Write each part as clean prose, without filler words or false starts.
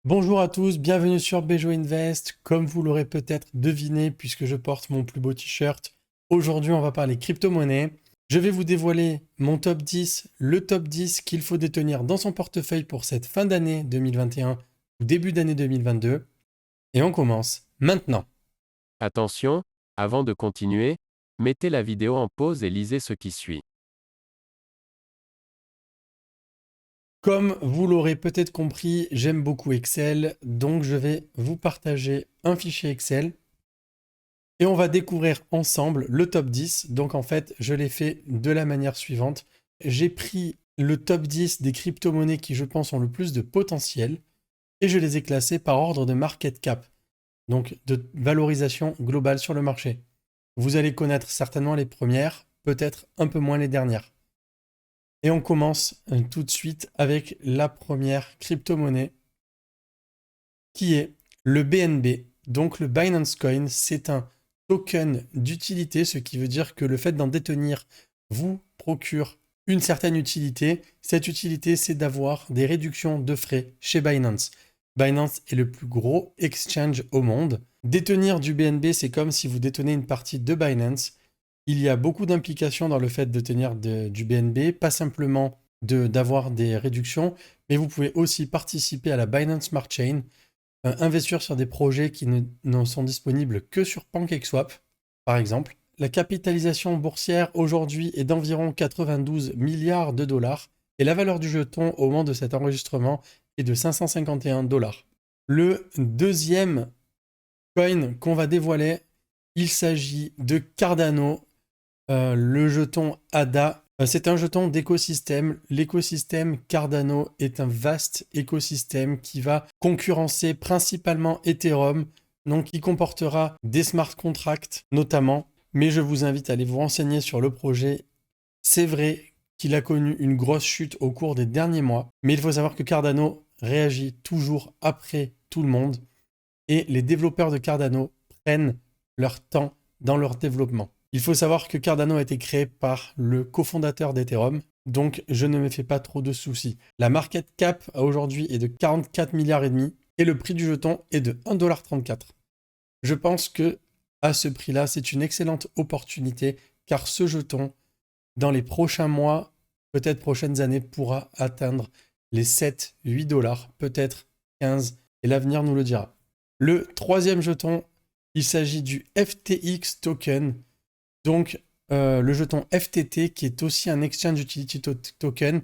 Bonjour à tous, bienvenue sur Bejo Invest. Comme vous l'aurez peut-être deviné puisque je porte mon plus beau t-shirt, aujourd'hui on va parler crypto-monnaie. Je vais vous dévoiler mon top 10, le top 10 qu'il faut détenir dans son portefeuille pour cette fin d'année 2021 ou début d'année 2022. Et on commence maintenant. Attention, avant de continuer, mettez la vidéo en pause et lisez ce qui suit. Comme vous l'aurez peut-être compris, j'aime beaucoup Excel, donc je vais vous partager un fichier Excel. Et on va découvrir ensemble le top 10. Donc en fait, je l'ai fait de la manière suivante. J'ai pris le top 10 des crypto-monnaies qui, je pense, ont le plus de potentiel et je les ai classés par ordre de market cap, donc de valorisation globale sur le marché. Vous allez connaître certainement les premières, peut-être un peu moins les dernières. Et on commence tout de suite avec la première crypto-monnaie qui est le BNB. Donc le Binance Coin, c'est un token d'utilité, ce qui veut dire que le fait d'en détenir vous procure une certaine utilité. Cette utilité, c'est d'avoir des réductions de frais chez Binance. Binance est le plus gros exchange au monde. Détenir du BNB, c'est comme si vous détenez une partie de Binance. Il y a beaucoup d'implications dans le fait de tenir du BNB, pas simplement d'avoir des réductions, mais vous pouvez aussi participer à la Binance Smart Chain, investir sur des projets qui ne sont disponibles que sur PancakeSwap, par exemple. La capitalisation boursière aujourd'hui est d'environ 92 milliards de dollars et la valeur du jeton au moment de cet enregistrement est de 551 dollars. Le deuxième coin qu'on va dévoiler, il s'agit de Cardano, le jeton ADA. C'est un jeton d'écosystème. L'écosystème Cardano est un vaste écosystème qui va concurrencer principalement Ethereum, donc qui comportera des smart contracts notamment. Mais je vous invite à aller vous renseigner sur le projet. C'est vrai qu'il a connu une grosse chute au cours des derniers mois, mais il faut savoir que Cardano réagit toujours après tout le monde et les développeurs de Cardano prennent leur temps dans leur développement. Il faut savoir que Cardano a été créé par le cofondateur d'Ethereum, donc je ne me fais pas trop de soucis. La market cap aujourd'hui est de 44 milliards et demi et le prix du jeton est de 1,34 $. Je pense que à ce prix-là, c'est une excellente opportunité car ce jeton, dans les prochains mois, peut-être prochaines années, pourra atteindre les 7-8 dollars, peut-être 15, et l'avenir nous le dira. Le troisième jeton, il s'agit du FTX token, donc le jeton FTT qui est aussi un Exchange Utility Token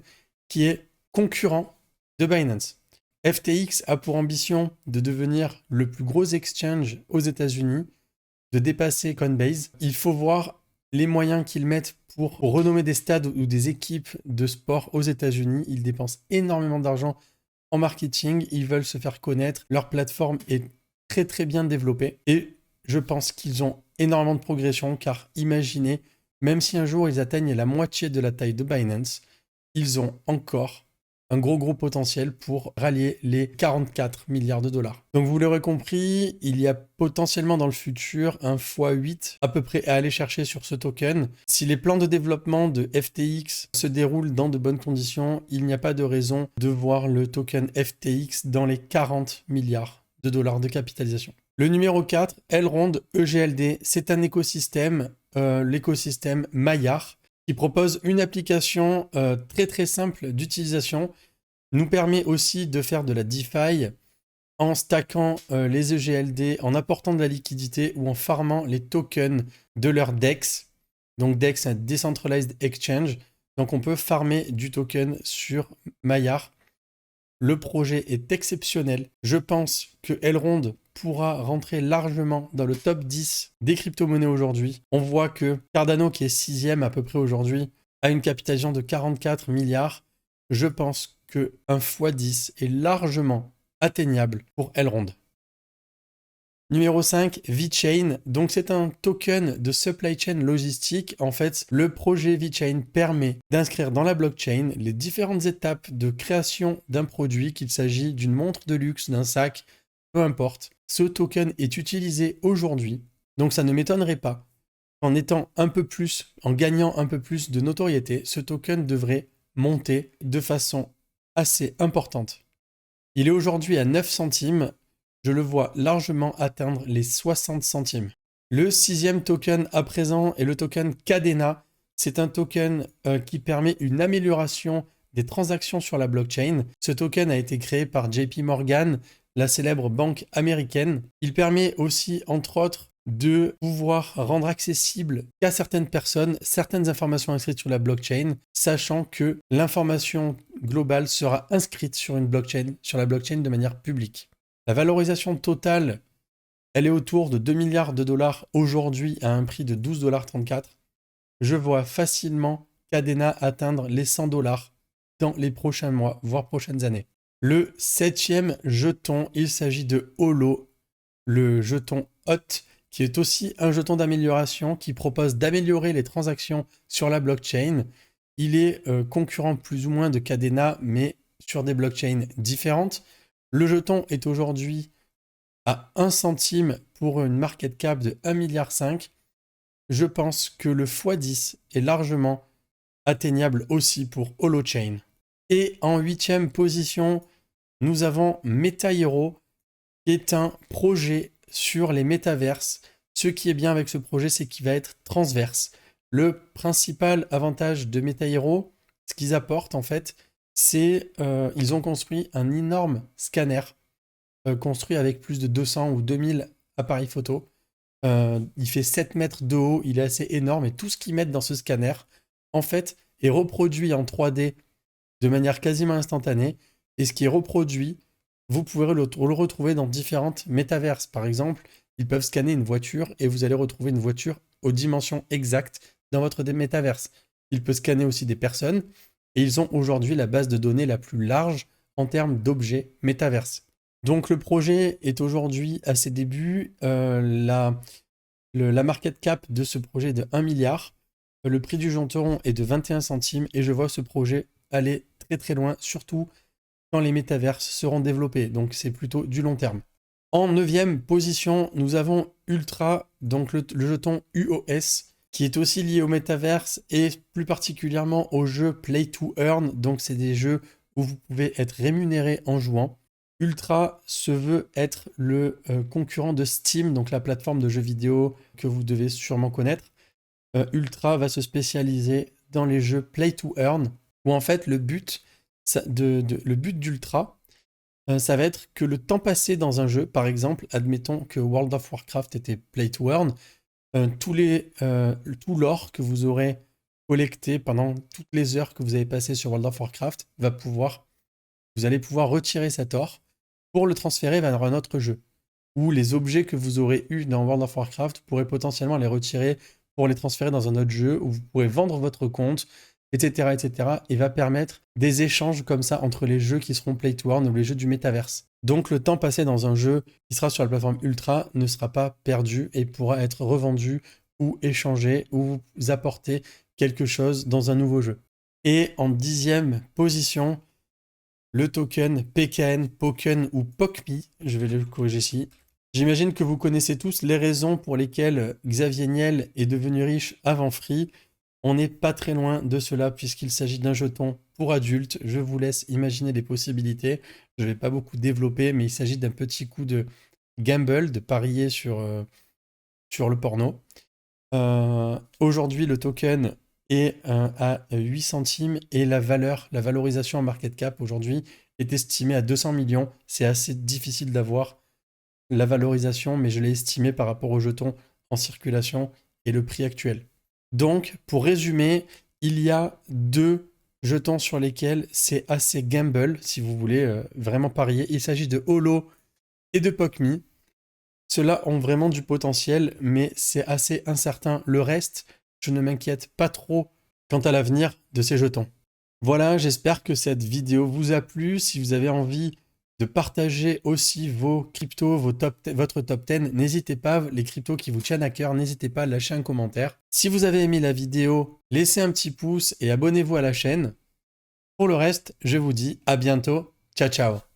qui est concurrent de Binance. FTX a pour ambition de devenir le plus gros exchange aux États-Unis, de dépasser Coinbase. Il faut voir les moyens qu'ils mettent pour renommer des stades ou des équipes de sport aux États-Unis. Ils dépensent énormément d'argent en marketing, ils veulent se faire connaître, leur plateforme est très très bien développée et je pense qu'ils ont énormément de progression car imaginez, même si un jour ils atteignent la moitié de la taille de Binance, ils ont encore un gros potentiel pour rallier les 44 milliards de dollars. Donc vous l'aurez compris, il y a potentiellement dans le futur un x8 à peu près à aller chercher sur ce token. Si les plans de développement de FTX se déroulent dans de bonnes conditions, il n'y a pas de raison de voir le token FTX dans les 40 milliards de dollars de capitalisation. Le numéro 4, Elrond EGLD, c'est un écosystème, l'écosystème Maillard, qui propose une application très très simple d'utilisation, nous permet aussi de faire de la DeFi en stackant les EGLD, en apportant de la liquidité ou en farmant les tokens de leur DEX. Donc DEX, un Decentralized Exchange. Donc on peut farmer du token sur Maillard. Le projet est exceptionnel. Je pense que Elrond pourra rentrer largement dans le top 10 des crypto-monnaies aujourd'hui. On voit que Cardano, qui est 6e à peu près aujourd'hui, a une capitalisation de 44 milliards. Je pense qu'un x10 est largement atteignable pour Elrond. Numéro 5, VeChain. Donc c'est un token de supply chain logistique. En fait, le projet VeChain permet d'inscrire dans la blockchain les différentes étapes de création d'un produit, qu'il s'agit d'une montre de luxe, d'un sac, peu importe. Ce token est utilisé aujourd'hui. Donc ça ne m'étonnerait pas. En étant un peu plus, en gagnant un peu plus de notoriété, ce token devrait monter de façon assez importante. Il est aujourd'hui à 9 centimes. Je le vois largement atteindre les 60 centimes. Le 6e token à présent est le token Cadena. C'est un token qui permet une amélioration des transactions sur la blockchain. Ce token a été créé par JP Morgan, la célèbre banque américaine. Il permet aussi, entre autres, de pouvoir rendre accessible qu'à certaines personnes certaines informations inscrites sur la blockchain, sachant que l'information globale sera inscrite sur une blockchain, sur la blockchain de manière publique. La valorisation totale, elle est autour de 2 milliards de dollars aujourd'hui à un prix de 12,34 $. Je vois facilement Cadena atteindre les 100 dollars dans les prochains mois, voire prochaines années. Le 7e jeton, il s'agit de Holo, le jeton HOT, qui est aussi un jeton d'amélioration qui propose d'améliorer les transactions sur la blockchain. Il est concurrent plus ou moins de Cadena, mais sur des blockchains différentes. Le jeton est aujourd'hui à 1 centime pour une market cap de 1,5 milliard. Je pense que le x10 est largement atteignable aussi pour Holochain. Et en 8e position, nous avons MetaHero, qui est un projet sur les métaverses. Ce qui est bien avec ce projet, c'est qu'il va être transverse. Le principal avantage de MetaHero, ce qu'ils apportent en fait, c'est ils ont construit un énorme scanner construit avec plus de 200 ou 2000 appareils photo. Il fait 7 mètres de haut, il est assez énorme et tout ce qu'ils mettent dans ce scanner, en fait, est reproduit en 3D de manière quasiment instantanée. Et ce qui est reproduit, vous pouvez le retrouver dans différentes métaverses. Par exemple, ils peuvent scanner une voiture et vous allez retrouver une voiture aux dimensions exactes dans votre métaverse. Ils peuvent scanner aussi des personnes et ils ont aujourd'hui la base de données la plus large en termes d'objets métaverses. Donc le projet est aujourd'hui à ses débuts. La market cap de ce projet est de 1 milliard. Le prix du jeton est de 21 centimes et je vois ce projet aller très très loin, surtout quand les métaverses seront développés. Donc c'est plutôt du long terme. En 9e position, nous avons Ultra, donc le jeton UOS, qui est aussi lié au métaverse et plus particulièrement au jeu Play to Earn. Donc c'est des jeux où vous pouvez être rémunéré en jouant. Ultra se veut être le concurrent de Steam, donc la plateforme de jeux vidéo que vous devez sûrement connaître. Ultra va se spécialiser dans les jeux Play to Earn, où en fait le but d'Ultra, ça va être que le temps passé dans un jeu, par exemple, admettons que World of Warcraft était Play to Earn, tout l'or que vous aurez collecté pendant toutes les heures que vous avez passées sur World of Warcraft, vous allez pouvoir retirer cet or pour le transférer vers un autre jeu. Ou les objets que vous aurez eus dans World of Warcraft, vous pourrez potentiellement les retirer pour les transférer dans un autre jeu, où vous pourrez vendre votre compte, etc., etc. et va permettre des échanges comme ça entre les jeux qui seront Play to Earn ou les jeux du métaverse. Donc le temps passé dans un jeu qui sera sur la plateforme Ultra ne sera pas perdu et pourra être revendu ou échangé ou vous apporter quelque chose dans un nouveau jeu. Et en 10e position, le token PKN, Poken ou POCMI, je vais le corriger ici. J'imagine que vous connaissez tous les raisons pour lesquelles Xavier Niel est devenu riche avant Free. On n'est pas très loin de cela puisqu'il s'agit d'un jeton pour adultes. Je vous laisse imaginer les possibilités. Je ne vais pas beaucoup développer, mais il s'agit d'un petit coup de gamble, de parier sur le porno. Aujourd'hui, le token est à 8 centimes et la valorisation en market cap aujourd'hui est estimée à 200 millions. C'est assez difficile d'avoir la valorisation, mais je l'ai estimé par rapport au jeton en circulation et le prix actuel. Donc, pour résumer, il y a 2 jetons sur lesquels c'est assez gamble, si vous voulez vraiment parier. Il s'agit de Holo et de POCMI. Ceux-là ont vraiment du potentiel, mais c'est assez incertain. Le reste, je ne m'inquiète pas trop quant à l'avenir de ces jetons. Voilà, j'espère que cette vidéo vous a plu. Si vous avez envie de partager aussi vos cryptos, votre top 10, n'hésitez pas, les cryptos qui vous tiennent à cœur, n'hésitez pas à lâcher un commentaire. Si vous avez aimé la vidéo, laissez un petit pouce et abonnez-vous à la chaîne. Pour le reste, je vous dis à bientôt. Ciao, ciao.